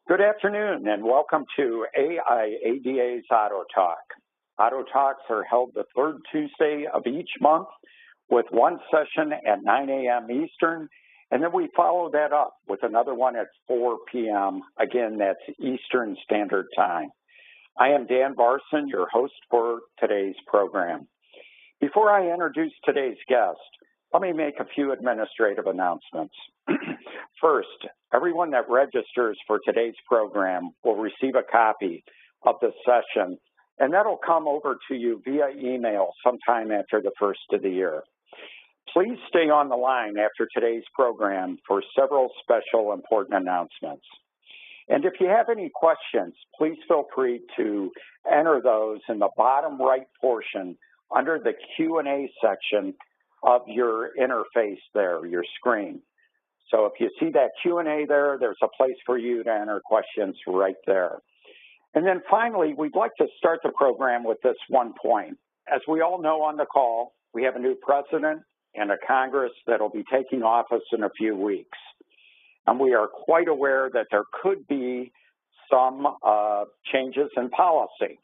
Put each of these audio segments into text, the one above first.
Good afternoon and welcome to AIADA's AutoTalk. AutoTalks are held the third Tuesday of each month with one session at 9 a.m. Eastern, and then we follow that up with another one at 4 p.m. Again, that's Eastern Standard Time. I am Dan Barson, your host for today's program. Before I introduce today's guest, let me make a few administrative announcements. First, everyone that registers for today's program will receive a copy of the session, and that'll come over to you via email sometime after the first of the year. Please stay on the line after today's program for several special important announcements. And if you have any questions, please feel free to enter those in the bottom right portion under the Q&A section of your interface there, your screen. So if you see that Q&A there, there's a place for you to enter questions right there. And then finally, we'd like to start the program with this one point. As we all know on the call, we have a new president and a Congress that will be taking office in a few weeks. And we are quite aware that there could be some changes in policy.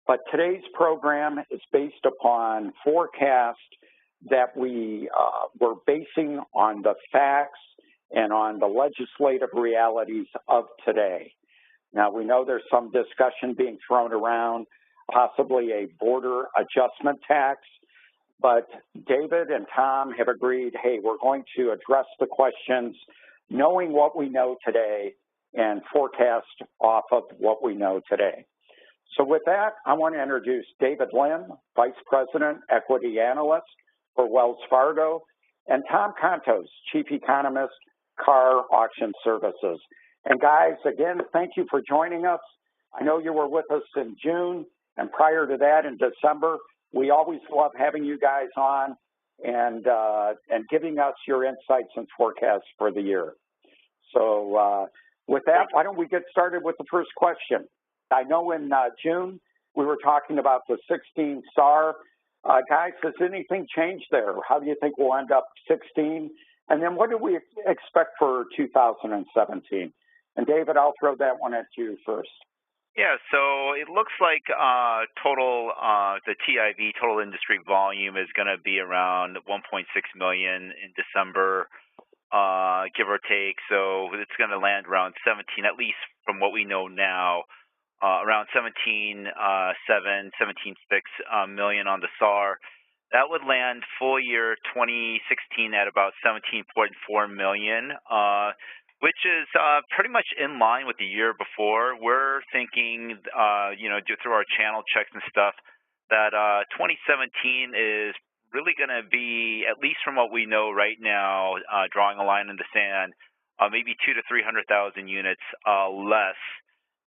But today's program is based upon forecasts that we were basing on the facts and on the legislative realities of today. Now, we know there's some discussion being thrown around, possibly a border adjustment tax, but David and Tom have agreed, hey, we're going to address the questions knowing what we know today and forecast off of what we know today. So with that, I want to introduce David Lim, Vice President, Equity Analyst for Wells Fargo, and Tom Contos, Chief Economist, Car Auction Services. And guys, again, thank you for joining us. I know you were with us in June, and prior to that in December. We always love having you guys on and giving us your insights and forecasts for the year. So with that, why don't we get started with the first question? I know in June we were talking about the 16 SAR. Guys, has anything changed there? How do you think we'll end up 16? And then what do we expect for 2017? And David, I'll throw that one at you first. Yeah, so it looks like the TIV, total industry volume, is going to be around 1.6 million in December, give or take. So it's going to land around 17, at least from what we know now. Around 17.7, 17.6 million on the SAR. That would land full year 2016 at about 17.4 million, which is pretty much in line with the year before. We're thinking, through our channel checks and stuff, that 2017 is really going to be, at least from what we know right now, drawing a line in the sand, maybe 200,000 to 300,000 units less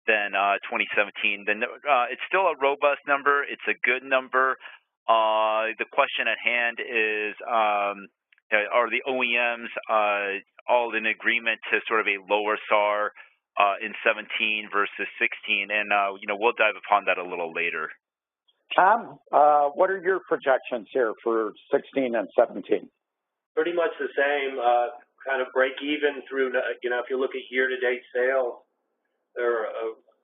than 2017. Then it's still a robust number. It's a good number. The question at hand is, are the OEMs all in agreement to sort of a lower SAR in 17 versus 16? And we'll dive upon that a little later. Tom, what are your projections here for 16 and 17? Pretty much the same. Kind of break even through. If you look at year-to-date sales, they're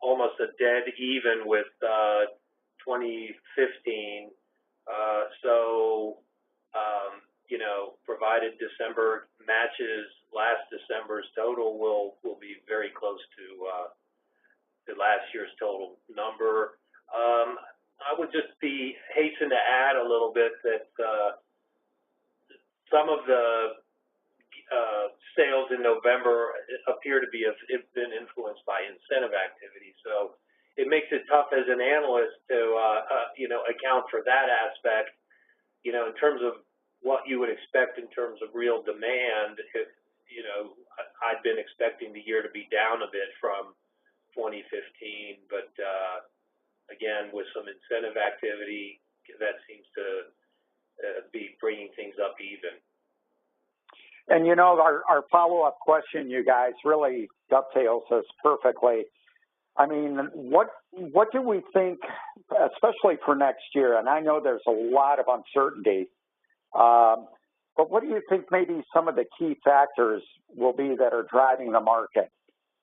almost a dead even with 2015. Provided December matches last December's total, will be very close to last year's total number. I would just hasten to add a little bit that some of the sales in November appear to have been influenced by incentive activity. So it makes it tough as an analyst to, account for that aspect. In terms of what you would expect in terms of real demand, I'd been expecting the year to be down a bit from 2015, but again, with some incentive activity, that seems to be bringing things up even. And our follow-up question, you guys, really dovetails us perfectly. I mean, what do we think, especially for next year? And I know there's a lot of uncertainty, but what do you think maybe some of the key factors will be that are driving the market?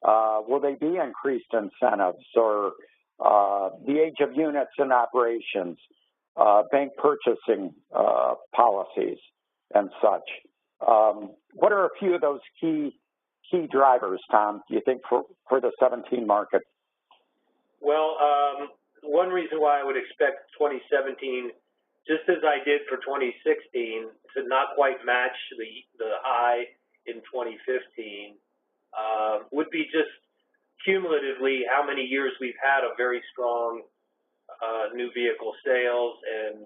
Will they be increased incentives or the age of units in operations, bank purchasing policies, and such? What are a few of those key drivers, Tom, do you think, for the 17 market? Well, one reason why I would expect 2017, just as I did for 2016, to not quite match the high in 2015, would be just cumulatively how many years we've had a very strong new vehicle sales, and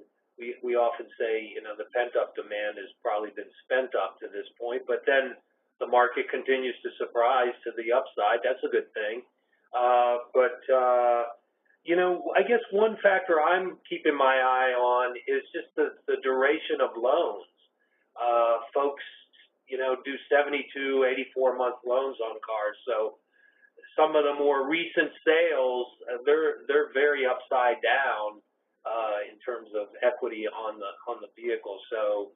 we often say, the pent-up demand has probably been spent up to this point, but then the market continues to surprise to the upside. That's a good thing. I guess one factor I'm keeping my eye on is just the duration of loans. Folks, do 72, 84-month loans on cars. So some of the more recent sales, they're very upside down in terms of equity on the vehicle. So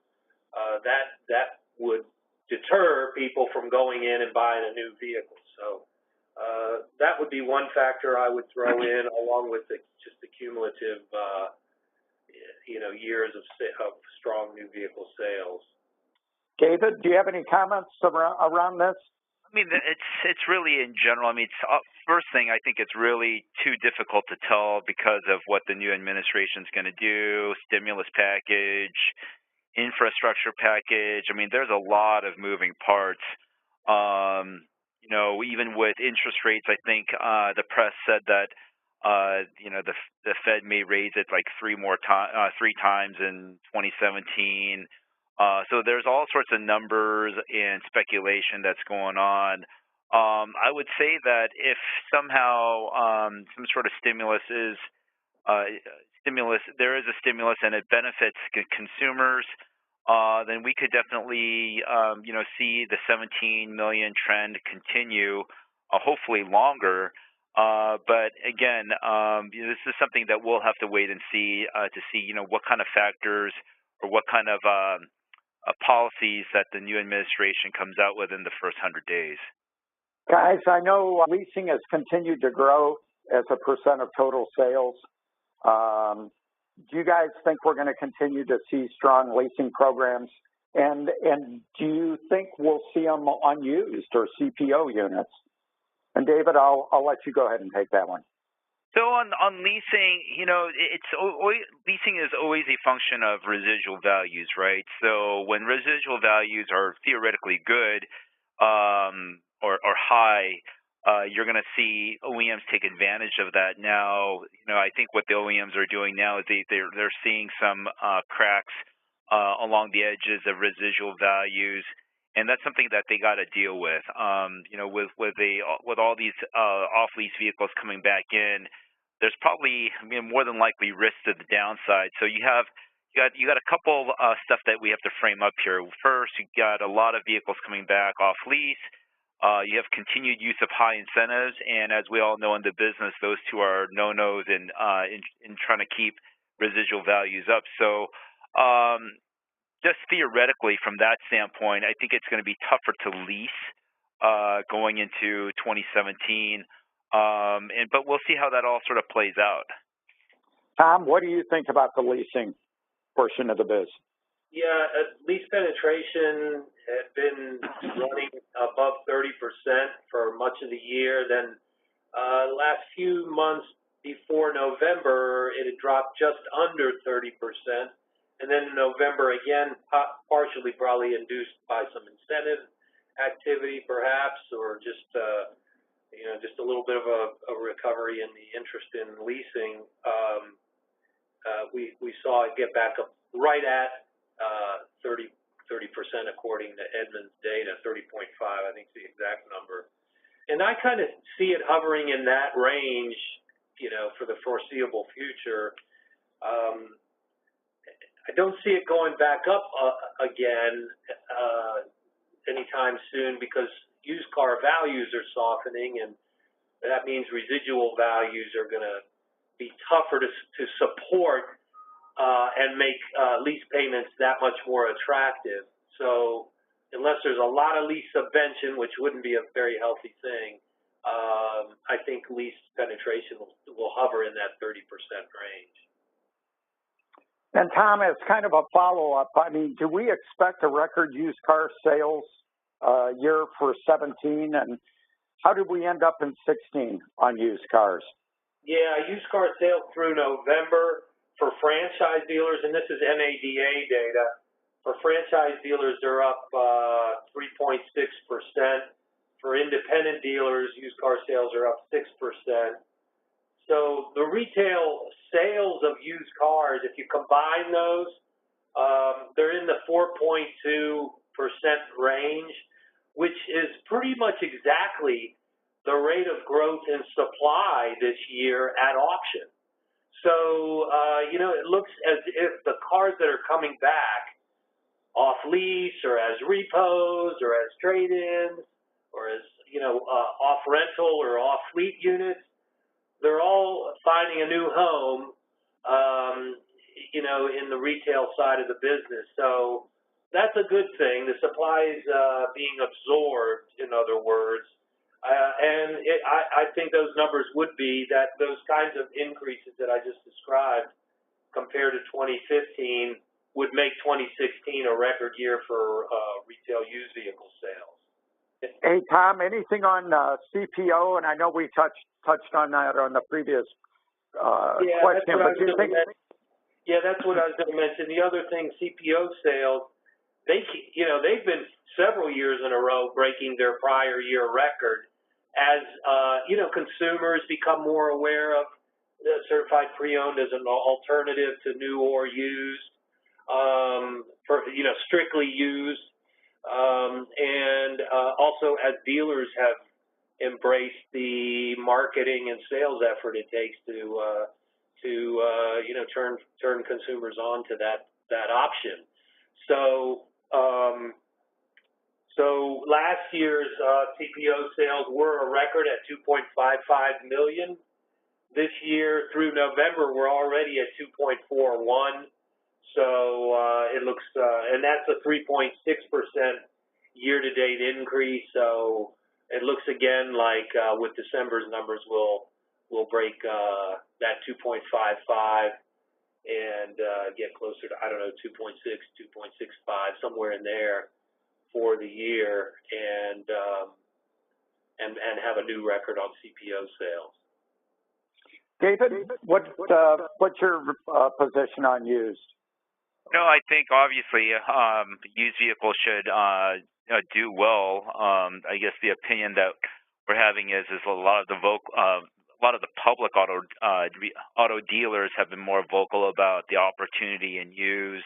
that would deter people from going in and buying a new vehicle. So that would be one factor I would throw in, along with just the cumulative, years of strong new vehicle sales. David, do you have any comments around this? I mean, it's really in general. I mean, first thing, I think it's really too difficult to tell because of what the new administration is going to do, stimulus package, infrastructure package. I mean, there's a lot of moving parts. Even with interest rates, I think the press said that the Fed may raise it like three times in 2017. So there's all sorts of numbers and speculation that's going on. I would say that if somehow some sort of there is a stimulus and it benefits consumers, then we could definitely, see the 17 million trend continue, hopefully longer. But again, this is something that we'll have to wait and see to see, what kind of factors or what kind of policies that the new administration comes out with in the first 100 days. Guys, I know leasing has continued to grow as a percent of total sales. Do you guys think we're going to continue to see strong leasing programs? And do you think we'll see them unused or CPO units? And David, I'll let you go ahead and take that one. So on leasing, leasing is always a function of residual values, right? So when residual values are theoretically good or high, you're going to see OEMs take advantage of that. Now, I think what the OEMs are doing now is they're seeing some cracks along the edges of residual values, and that's something that they got to deal with. With all these off-lease vehicles coming back in, there's probably more than likely risk to the downside. So you got a couple stuff that we have to frame up here. First, you got a lot of vehicles coming back off lease. You have continued use of high incentives, and as we all know in the business, those two are no-nos in trying to keep residual values up. So just theoretically, from that standpoint, I think it's going to be tougher to lease going into 2017. But we'll see how that all sort of plays out. Tom, what do you think about the leasing portion of the biz? Yeah, lease penetration had been running above 30% for much of the year. Then last few months before November, it had dropped just under 30%. And then in November, again, partially probably induced by some incentive activity perhaps, or just just a little bit of a recovery in the interest in leasing. We saw it get back up right at 30% according to Edmunds data, 30.5, I think is the exact number. And I kind of see it hovering in that range, for the foreseeable future. I don't see it going back up again anytime soon, because used car values are softening, and that means residual values are going to be tougher to support and make lease payments that much more attractive. So unless there's a lot of lease subvention, which wouldn't be a very healthy thing, I think lease penetration will hover in that 30% range. And Tom, as kind of a follow-up, I mean, do we expect a record used car sales year for 17? And how did we end up in 16 on used cars? Yeah, used car sales through November for franchise dealers, and this is NADA data. For franchise dealers, they're up 3.6%. For independent dealers, used car sales are up 6%. So the retail sales of used cars, if you combine those, they're in the 4.2% range, which is pretty much exactly the rate of growth in supply this year at auction. So, it looks as if the cars that are coming back off lease or as repos or as trade-ins or as, off rental or off fleet units, they're all finding a new home, in the retail side of the business. So that's a good thing. The supply is being absorbed, in other words. I think those numbers would be that those kinds of increases that I just described compared to 2015 would make 2016 a record year for retail used vehicle sales. Hey, Tom, anything on CPO? And I know we touched on that on the previous question. But do you think? Yeah, that's what I was going to mention. The other thing, CPO sales, they've been several years in a row breaking their prior year record as, consumers become more aware of certified pre-owned as an alternative to new or used, strictly used. And also as dealers have embraced the marketing and sales effort it takes to turn consumers on to that option. So last year's CPO sales were a record at 2.55 million. This year through November, we're already at 2.41. So it looks, and that's a 3.6% year-to-date increase. So it looks again like with December's numbers, we'll break that 2.55 and get closer to 2.6, 2.65, somewhere in there for the year, and have a new record on CPO sales. David, what's your position on used? No, I think obviously used vehicles should do well. I guess the opinion that we're having is a lot of the public auto dealers have been more vocal about the opportunity in used.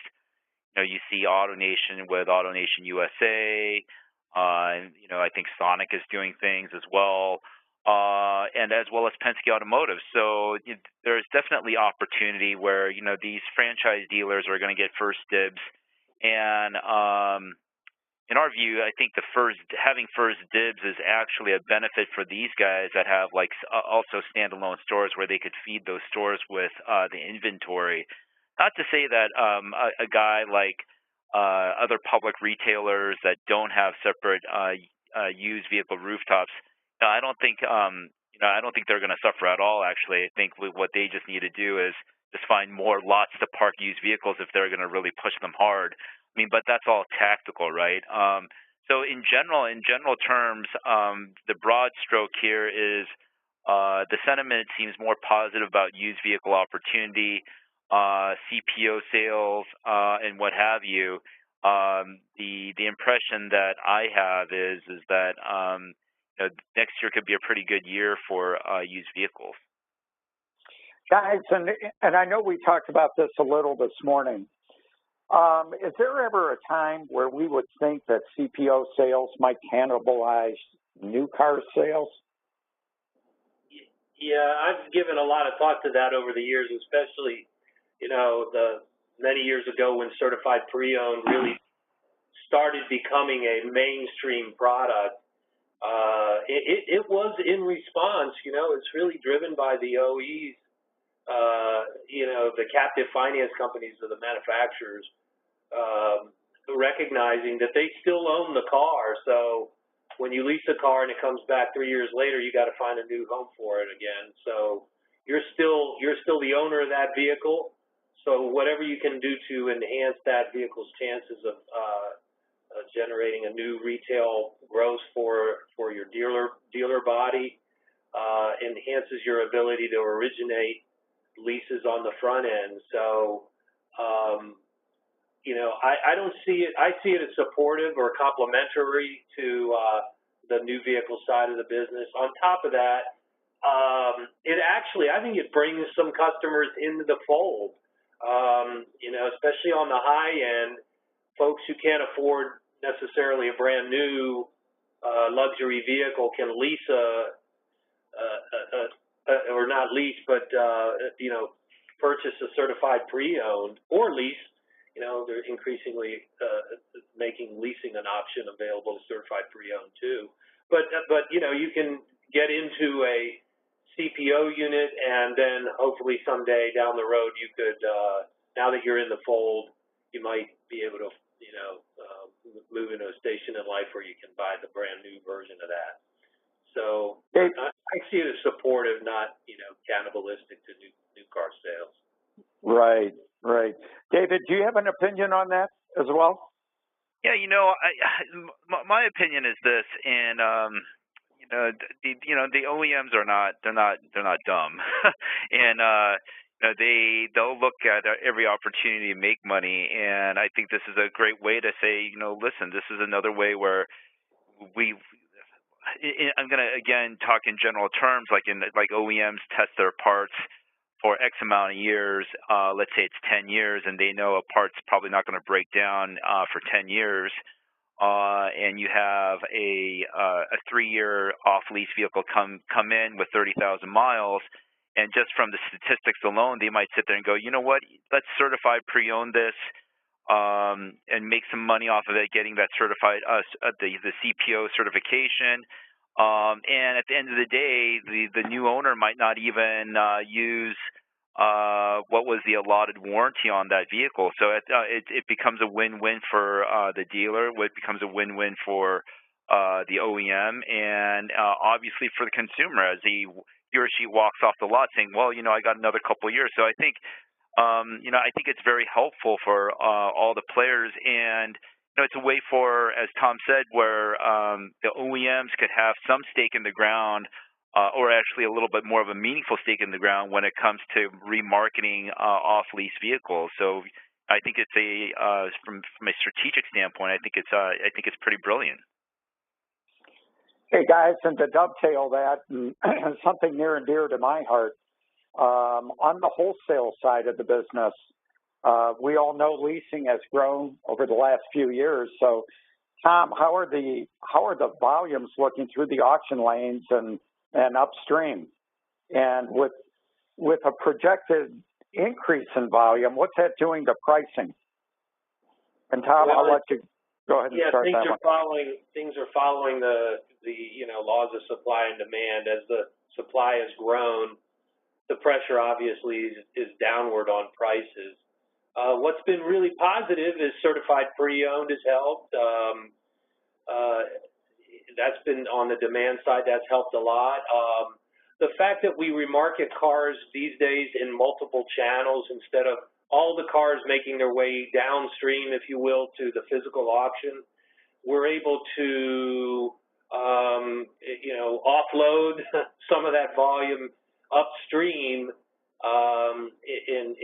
You see AutoNation with AutoNation USA, and I think Sonic is doing things as well, and as well as Penske Automotive. So there's definitely opportunity where these franchise dealers are going to get first dibs, and in our view, I think having first dibs is actually a benefit for these guys that have also standalone stores where they could feed those stores with the inventory. Not to say that a guy like other public retailers that don't have separate used vehicle rooftops, I don't think they're going to suffer at all. Actually, I think what they just need to do is just find more lots to park used vehicles if they're going to really push them hard. I mean, but that's all tactical, right? So in general terms, the broad stroke here is the sentiment seems more positive about used vehicle opportunity, CPO sales, and what have you. The impression that I have is that next year could be a pretty good year for used vehicles. Guys, and I know we talked about this a little this morning. Is there ever a time where we would think that CPO sales might cannibalize new car sales? Yeah, I've given a lot of thought to that over the years, especially, the many years ago when certified pre-owned really started becoming a mainstream product. It was in response, it's really driven by the OEs, the captive finance companies of the manufacturers, recognizing that they still own the car. So when you lease a car and it comes back 3 years later, you got to find a new home for it again. So you're still the owner of that vehicle. So whatever you can do to enhance that vehicle's chances of generating a new retail gross for your dealer body enhances your ability to originate leases on the front end. So I don't see it. I see it as supportive or complementary to the new vehicle side of the business. On top of that, I think it brings some customers into the fold. Especially on the high end, folks who can't afford necessarily a brand new luxury vehicle can lease or not lease, but purchase a certified pre-owned or lease. They're increasingly making leasing an option available to certified pre-owned too. But you can get into a CPO unit, and then hopefully someday down the road you could, now that you're in the fold, you might be able to, move into a station in life where you can buy the brand new version of that. So I see it as supportive, not, cannibalistic to new car sales. Right. David, do you have an opinion on that as well? Yeah, my opinion is this, and the OEMs are not dumb, and they'll look at every opportunity to make money, and I think this is a great way to say, listen, this is another way where I'm going to again talk in general terms, like OEMs test their parts for X amount of years. Let's say it's 10 years, and they know a part's probably not going to break down for 10 years. And you have a 3-year off-lease vehicle come in with 30,000 miles, and just from the statistics alone, they might sit there and go, you know what, let's certify pre-own this and make some money off of it, getting that certified the CPO certification. And at the end of the day, the new owner might not even use what was the allotted warranty on that vehicle. So it becomes a win-win for the dealer. It becomes a win-win for the OEM, and obviously for the consumer as he or she walks off the lot saying, well, I got another couple of years. So I think, I think it's very helpful for all the players, and it's a way for, as Tom said, where the OEMs could have some stake in the ground, or actually a little bit more of a meaningful stake in the ground when it comes to remarketing off-lease vehicles. So I think it's from a strategic standpoint, I think it's pretty brilliant. Hey guys, and to dovetail that, and something near and dear to my heart, on the wholesale side of the business, we all know leasing has grown over the last few years. So, Tom, how are the volumes looking through the auction lanes and upstream? And with a projected increase in volume, what's that doing to pricing? And Tom, I'll let you go ahead and start that one. Things are following the laws of supply and demand. As the supply has grown, the pressure obviously is downward on prices. What's been really positive is certified pre-owned has helped. That's been on the demand side. That's helped a lot. The fact that we remarket cars these days in multiple channels instead of all the cars making their way downstream, if you will, to the physical auction, we're able to, offload some of that volume upstream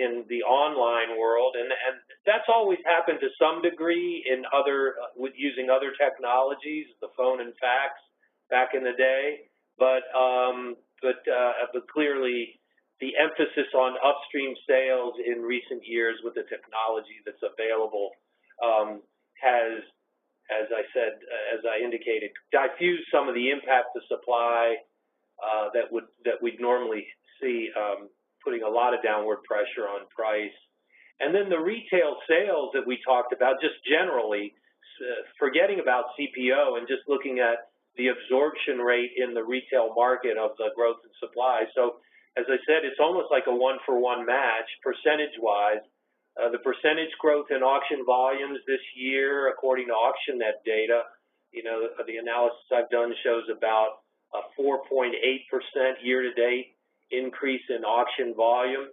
in the online world, and that's always happened to some degree in with using other technologies, the phone and fax back in the day, but clearly the emphasis on upstream sales in recent years with the technology that's available has, as I indicated, diffused some of the impact of supply that we'd normally see, putting a lot of downward pressure on price. And then the retail sales that we talked about, just generally, forgetting about CPO and just looking at the absorption rate in the retail market of the growth in supply. So, as I said, it's almost like a one-for-one match, percentage-wise. The percentage growth in auction volumes this year, according to AuctionNet data, The analysis I've done shows about a 4.8% year-to-date increase in auction volume,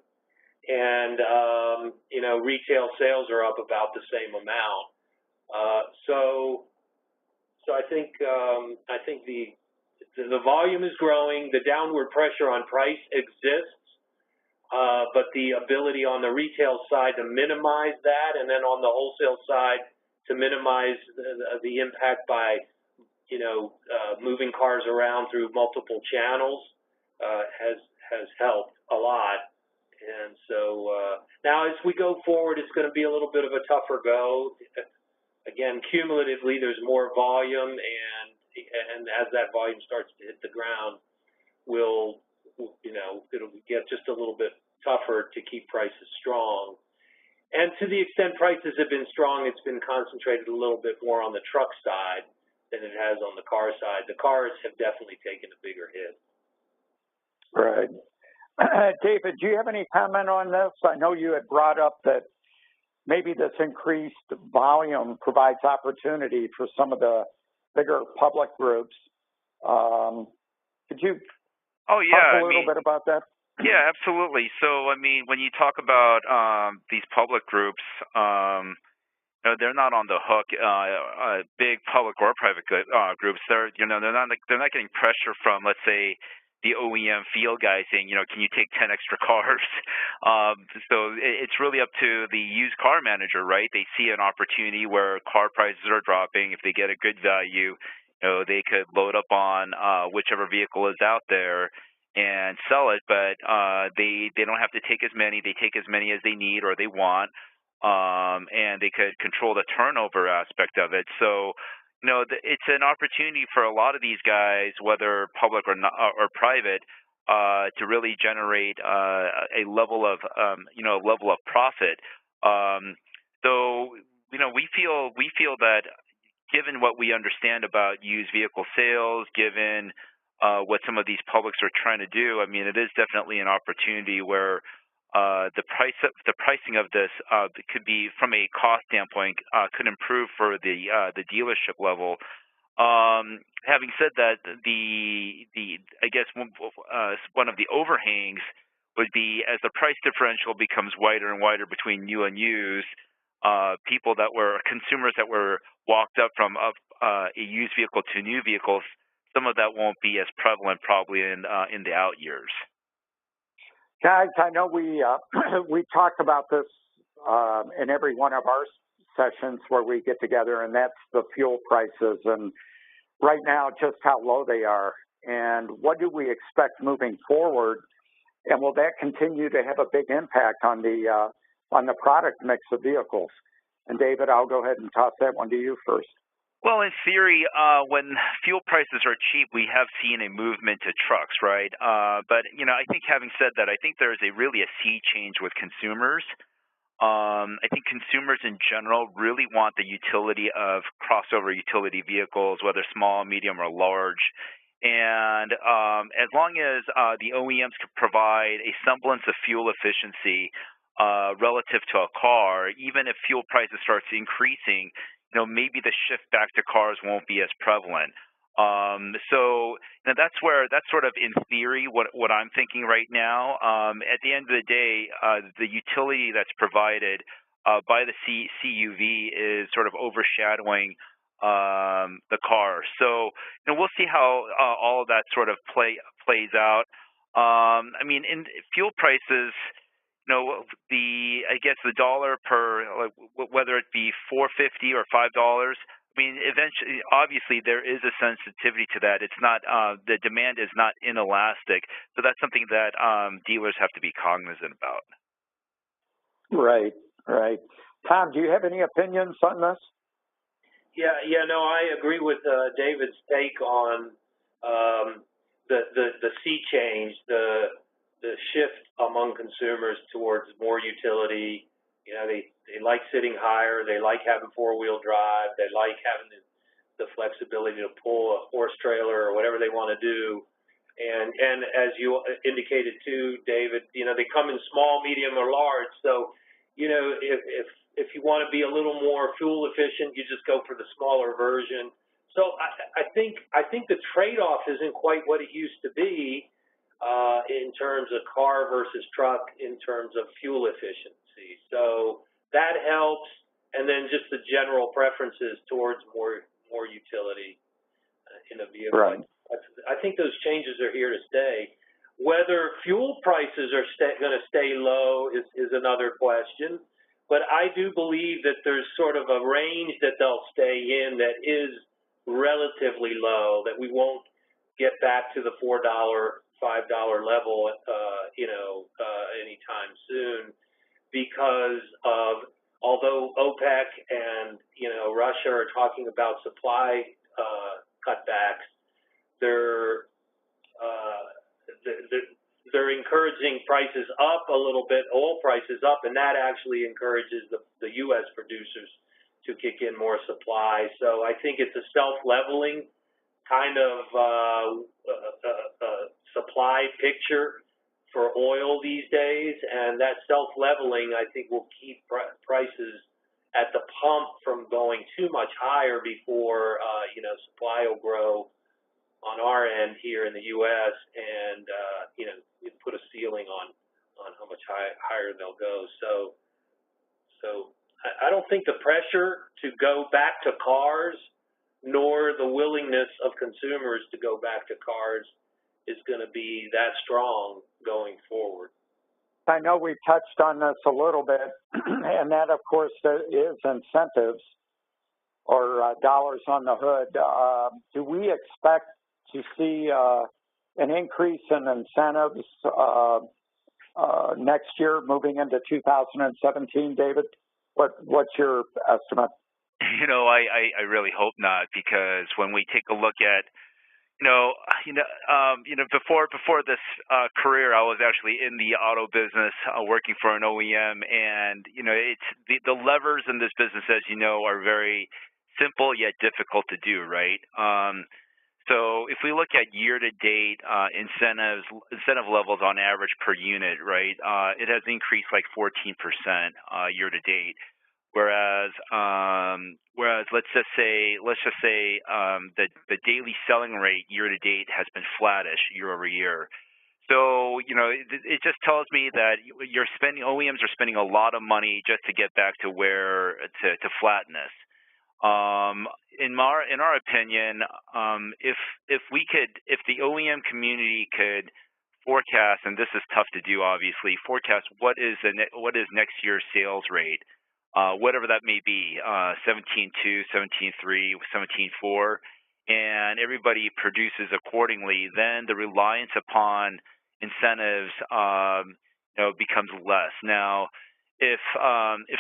and retail sales are up about the same amount. So I think the volume is growing. The downward pressure on price exists, but the ability on the retail side to minimize that, and then on the wholesale side to minimize the impact by moving cars around through multiple channels has helped a lot. And so now as we go forward, it's going to be a little bit of a tougher go. Again, cumulatively, there's more volume, and as that volume starts to hit the ground, it'll get just a little bit tougher to keep prices strong. And to the extent prices have been strong, it's been concentrated a little bit more on the truck side than it has on the car side. The cars have definitely taken a bigger hit. Right. David, do you have any comment on this? I know you had brought up that maybe this increased volume provides opportunity for some of the bigger public groups. Could you talk a little bit about that? Yeah, absolutely. So, when you talk about these public groups, they're not on the hook. Big public or private groups, they're not getting pressure from, let's say, the OEM field guy saying, can you take 10 extra cars? So it's really up to the used car manager, right? They see an opportunity where car prices are dropping. If they get a good value, they could load up on whichever vehicle is out there and sell it, but they don't have to take as many. They take as many as they need or they want, and they could control the turnover aspect of it. So, it's an opportunity for a lot of these guys, whether public or not, or private, to really generate a level of profit. So, we feel that given what we understand about used vehicle sales, given what some of these publics are trying to do, it is definitely an opportunity where the pricing of this could be, from a cost standpoint, could improve for the dealership level. Having said that, I guess one of the overhangs would be, as the price differential becomes wider and wider between new and used, consumers that were walked up from a used vehicle to new vehicles, some of that won't be as prevalent probably in the out years. Guys, I know we talked about this in every one of our sessions where we get together, and that's the fuel prices, and right now just how low they are, and what do we expect moving forward, and will that continue to have a big impact on the product mix of vehicles? And David, I'll go ahead and toss that one to you first. Well, in theory, when fuel prices are cheap, we have seen a movement to trucks, right? But, I think having said that, I think there's really a sea change with consumers. I think consumers in general really want the utility of crossover utility vehicles, whether small, medium, or large. And as long as the OEMs can provide a semblance of fuel efficiency relative to a car, even if fuel prices starts increasing, maybe the shift back to cars won't be as prevalent. So that's sort of in theory what I'm thinking right now. At the end of the day, the utility that's provided by the CUV is sort of overshadowing the car. So we'll see how all of that sort of plays out. In fuel prices, I guess the dollar per, whether it be $4.50 or $5, eventually, obviously, there is a sensitivity to that. It's not, the demand is not inelastic. So that's something that dealers have to be cognizant about. Right. Tom, do you have any opinions on this? No, I agree with David's take on the sea change, the shift among consumers towards more utility. They like sitting higher. They like having four-wheel drive. They like having the flexibility to pull a horse trailer or whatever they want to do. And as you indicated too, David, they come in small, medium, or large. So, if you want to be a little more fuel efficient, you just go for the smaller version. So I think the trade-off isn't quite what it used to be in terms of car versus truck, in terms of fuel efficiency. So that helps, and then just the general preferences towards more utility in a vehicle. Right. I think those changes are here to stay. Whether fuel prices are going to stay low is another question. But I do believe that there's sort of a range that they'll stay in that is relatively low, that we won't get back to the $4, $5 level, anytime soon, because of, although OPEC and, Russia are talking about supply cutbacks, they're encouraging prices up a little bit, oil prices up, and that actually encourages the U.S. producers to kick in more supply. So I think it's a self-leveling kind of supply picture for oil these days, and that self-leveling, I think, will keep prices at the pump from going too much higher before, supply will grow on our end here in the U.S. and, put a ceiling on how much higher they'll go. So I don't think the pressure to go back to cars nor the willingness of consumers to go back to cars is going to be that strong going forward. I know we touched on this a little bit, and that, of course, is incentives or dollars on the hood. Do we expect to see an increase in incentives next year moving into 2017, David? What's your estimate? I really hope not, because when we take a look at before this career, I was actually in the auto business, working for an OEM, and it's the levers in this business, as you know, are very simple yet difficult to do, right? So if we look at year-to-date incentive levels on average per unit, right, it has increased like 14% year-to-date. Whereas let's just say the daily selling rate year-to-date has been flattish year-over-year. So it just tells me that OEMs are spending a lot of money just to get back to to flatness. In our opinion, if the OEM community could forecast, and this is tough to do, obviously, forecast what is next year's sales rate, whatever that may be, 17.2, 17.3, 17.4, and everybody produces accordingly, then the reliance upon incentives, becomes less. Now, if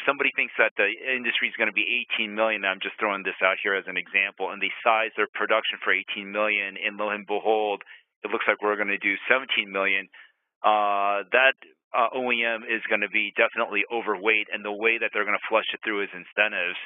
somebody thinks that the industry is going to be 18 million, I'm just throwing this out here as an example, and they size their production for 18 million, and lo and behold, it looks like we're going to do 17 million, that OEM is going to be definitely overweight, and the way that they're going to flush it through is incentives.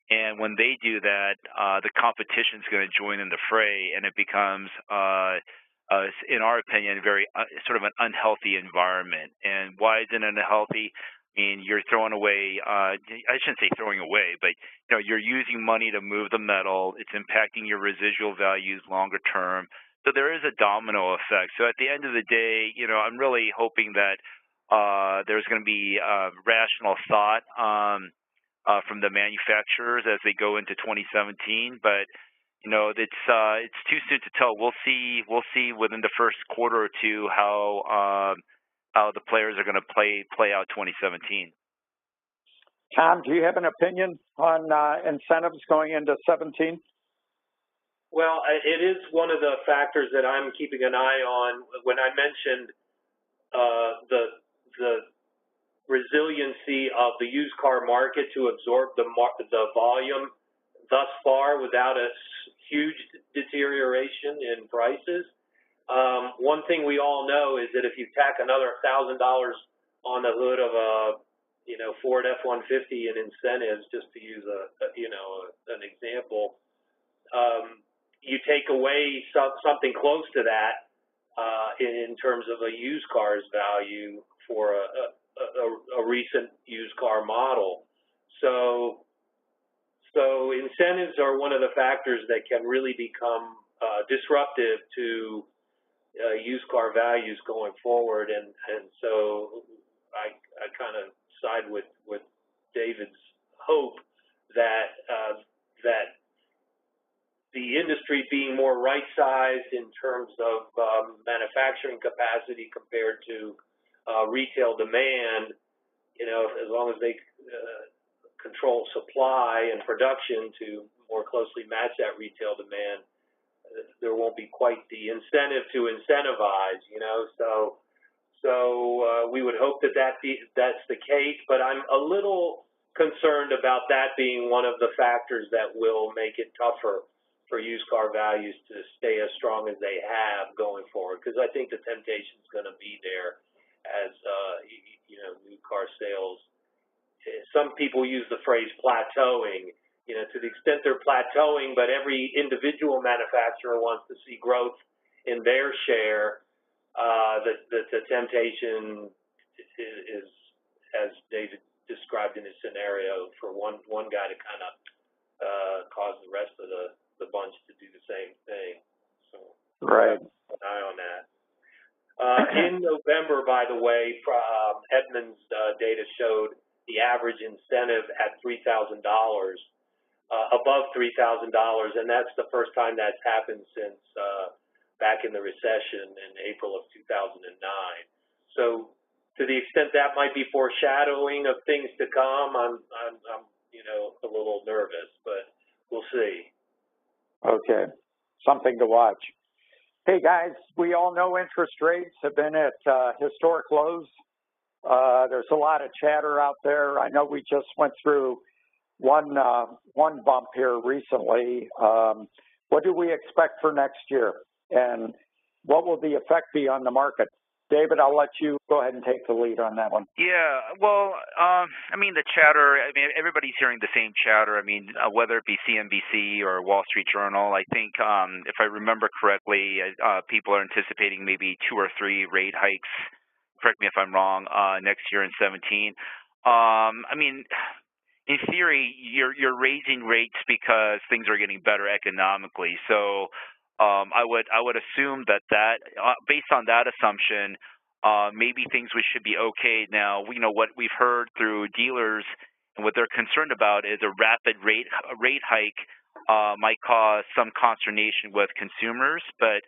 And when they do that, the competition is going to join in the fray, and it becomes, in our opinion, very sort of an unhealthy environment. And why is it unhealthy? I mean, you're throwing away, I shouldn't say throwing away, but you're using money to move the metal. It's impacting your residual values longer term. So there is a domino effect. So at the end of the day, I'm really hoping that there's going to be rational thought from the manufacturers as they go into 2017. But it's too soon to tell. We'll see within the first quarter or two how the players are going to play out 2017. Tom, do you have an opinion on incentives going into 17? Well, it is one of the factors that I'm keeping an eye on. When I mentioned the resiliency of the used car market to absorb the volume thus far without a huge deterioration in prices. One thing we all know is that if you tack another $1,000 on the hood of a Ford F-150 in incentives, just to use an example, you take away something close to that in terms of a used car's value for a recent used car model. So So incentives are one of the factors that can really become disruptive to used car values going forward, and so I kind of side with David's hope that that the industry being more right-sized in terms of manufacturing capacity compared to retail demand, as long as they control supply and production to more closely match that retail demand, there won't be quite the incentive to incentivize, So we would hope that's the case, but I'm a little concerned about that being one of the factors that will make it tougher for used car values to stay as strong as they have going forward, because I think the temptation is going to be there as new car sales. Some people use the phrase plateauing. To the extent they're plateauing, but every individual manufacturer wants to see growth in their share, the temptation is, as David described in his scenario, for one guy to kind of cause the rest of the bunch to do the same thing. So right. Keep an eye on that. In November, by the way, Edmunds data showed the average incentive at $3,000. Above $3,000, and that's the first time that's happened since back in the recession in April of 2009. So, to the extent that might be foreshadowing of things to come, I'm a little nervous, but we'll see. Okay, something to watch. Hey guys, we all know interest rates have been at historic lows. There's a lot of chatter out there. I know we just went through one bump here recently. What do we expect for next year, and what will the effect be on the market? David, I'll let you go ahead and take the lead on that one. Yeah, well, the chatter, everybody's hearing the same chatter. Whether it be CNBC or Wall Street Journal, I think if I remember correctly, people are anticipating maybe 2 or 3 rate hikes. Correct me if I'm wrong, next year in 2017. In theory, you're raising rates because things are getting better economically. So I would assume that based on that assumption, maybe things should be okay. Now, what we've heard through dealers and what they're concerned about is a rapid rate hike might cause some consternation with consumers, but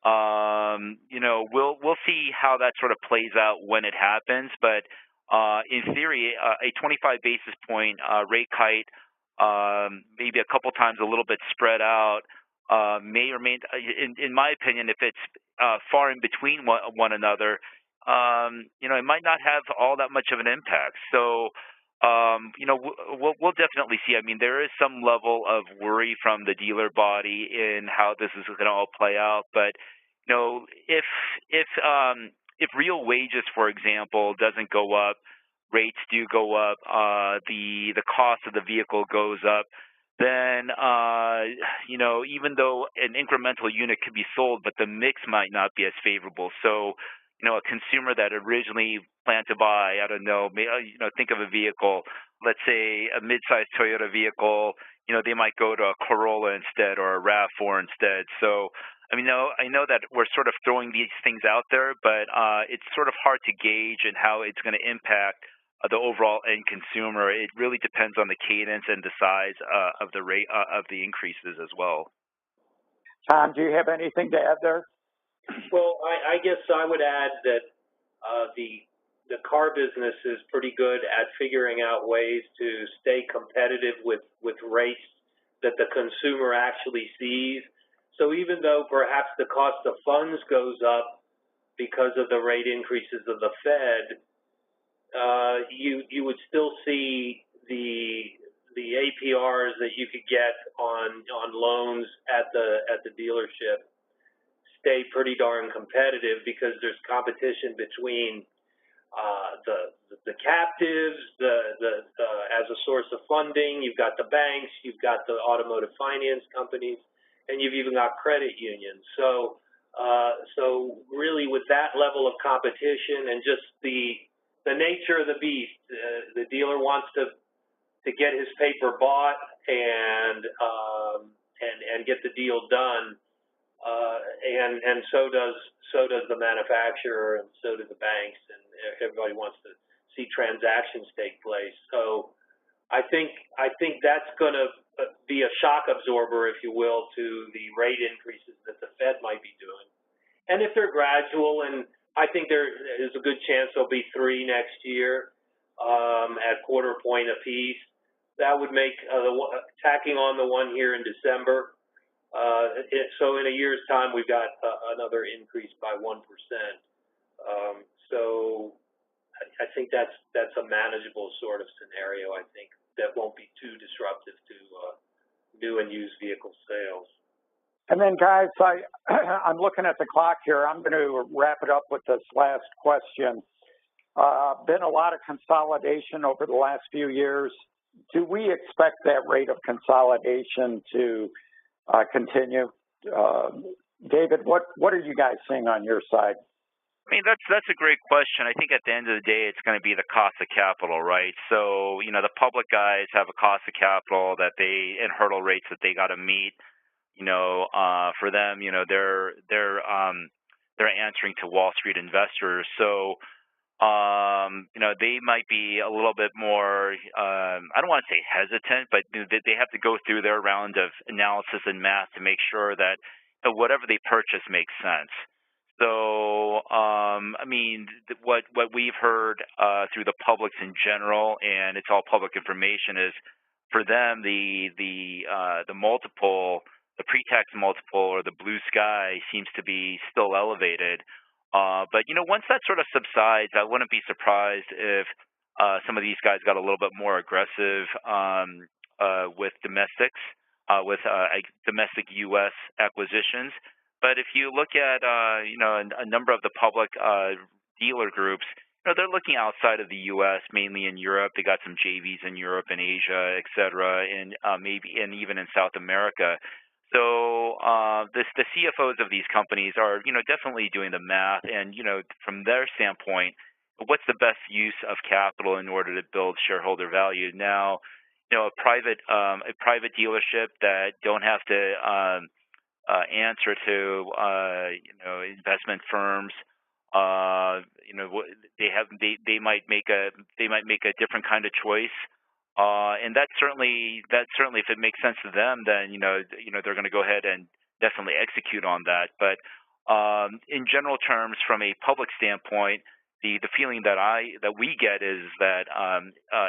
we'll see how that sort of plays out when it happens. But in theory, a 25 basis point rate hike, maybe a couple times a little bit spread out, may or may, in my opinion, if it's far in between one another, it might not have all that much of an impact. So, we'll definitely see. There is some level of worry from the dealer body in how this is going to all play out. But, if real wages, for example, doesn't go up, rates do go up, the cost of the vehicle goes up, then, even though an incremental unit could be sold, but the mix might not be as favorable. So, a consumer that originally planned to buy, think of a vehicle, let's say a mid-sized Toyota vehicle, they might go to a Corolla instead or a RAV4 instead. So, I know that we're sort of throwing these things out there, but it's sort of hard to gauge and how it's going to impact the overall end consumer. It really depends on the cadence and the size of the rate of the increases as well. Tom, do you have anything to add there? Well, I guess I would add that the car business is pretty good at figuring out ways to stay competitive with rates that the consumer actually sees. So even though perhaps the cost of funds goes up because of the rate increases of the Fed, you would still see the APRs that you could get on loans at the dealership stay pretty darn competitive, because there's competition between the captives, as a source of funding. You've got the banks, you've got the automotive finance companies, and you've even got credit unions. So really, with that level of competition and just the nature of the beast, the dealer wants to get his paper bought and get the deal done, and so does the manufacturer, and so do the banks, and everybody wants to see transactions take place. So I think that's going to be a shock absorber, if you will, to the rate increases that the Fed might be doing. And if they're gradual, and I think there is a good chance there'll be 3 next year at quarter point apiece, that would make tacking on the one here in December. So in a year's time, we've got another increase by 1%. So I think that's a manageable sort of scenario. I think that won't be too disruptive to new and used vehicle sales. And then, guys, I'm looking at the clock here. I'm going to wrap it up with this last question. Been a lot of consolidation over the last few years. Do we expect that rate of consolidation to continue? David, what are you guys seeing on your side? I mean, that's a great question. I think at the end of the day, it's going to be the cost of capital, right? So, the public guys have a cost of capital and hurdle rates that they got to meet. For them, they're answering to Wall Street investors. So, they might be a little bit more, I don't want to say hesitant, but they have to go through their round of analysis and math to make sure that whatever they purchase makes sense. So, what we've heard through the publics in general, and it's all public information, is for them the multiple, the pre-tax multiple or the blue sky seems to be still elevated. But once that sort of subsides, I wouldn't be surprised if some of these guys got a little bit more aggressive with domestics, with domestic U.S. acquisitions. But if you look at a number of the public dealer groups, they're looking outside of the U.S., mainly in Europe. They got some JVs in Europe and Asia, et cetera, and even in South America. So the CFOs of these companies are, definitely doing the math, and from their standpoint, what's the best use of capital in order to build shareholder value? Now, a private dealership that don't have to answer to investment firms, they might make a different kind of choice. And that's certainly if it makes sense to them, then they're going to go ahead and definitely execute on that. But in general terms, from a public standpoint, the feeling that we get is that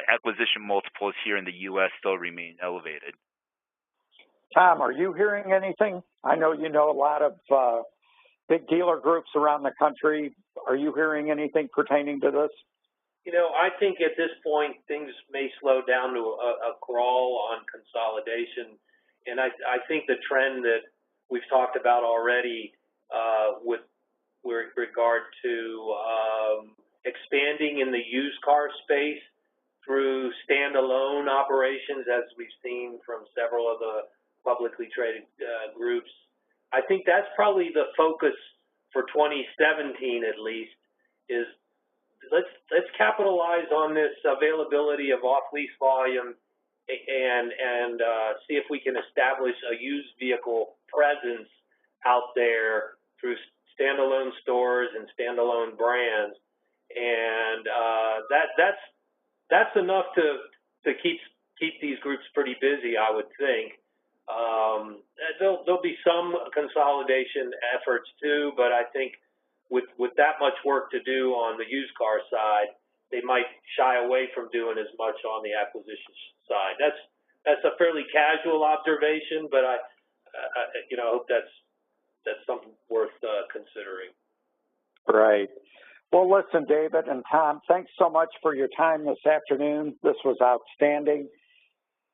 acquisition multiples here in the U.S. still remain elevated. Tom, are you hearing anything? I know you know a lot of big dealer groups around the country. Are you hearing anything pertaining to this? I think at this point things may slow down to a crawl on consolidation, and I think the trend that we've talked about already with regard to expanding in the used car space through standalone operations, as we've seen from several of the publicly traded groups, I think that's probably the focus for 2017 at least, is let's capitalize on this availability of off-lease volume and see if we can establish a used vehicle presence out there through standalone stores and standalone brands, and that's enough to keep these groups pretty busy, I would think. There'll be some consolidation efforts too, but I think with that much work to do on the used car side, they might shy away from doing as much on the acquisition side. That's a fairly casual observation, but I hope that's something worth considering. Right. Well, listen, David and Tom, thanks so much for your time this afternoon. This was outstanding.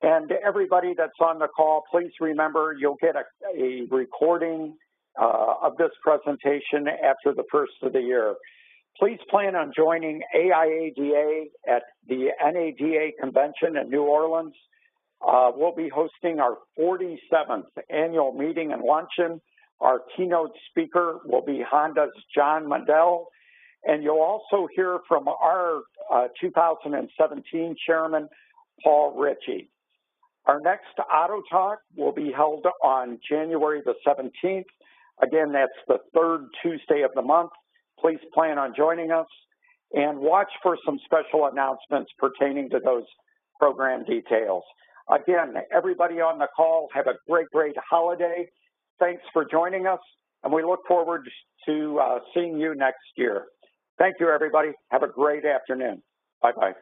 And everybody that's on the call, please remember you'll get a recording of this presentation after the first of the year. Please plan on joining AIADA at the NADA convention in New Orleans. We'll be hosting our 47th annual meeting and luncheon. Our keynote speaker will be Honda's John Mandel. And you'll also hear from our 2017 chairman, Paul Ritchie. Our next Auto Talk will be held on January the 17th. Again, that's the third Tuesday of the month. Please plan on joining us and watch for some special announcements pertaining to those program details. Again, everybody on the call, have a great holiday. Thanks for joining us, and we look forward to seeing you next year. Thank you, everybody. Have a great afternoon. Bye-bye.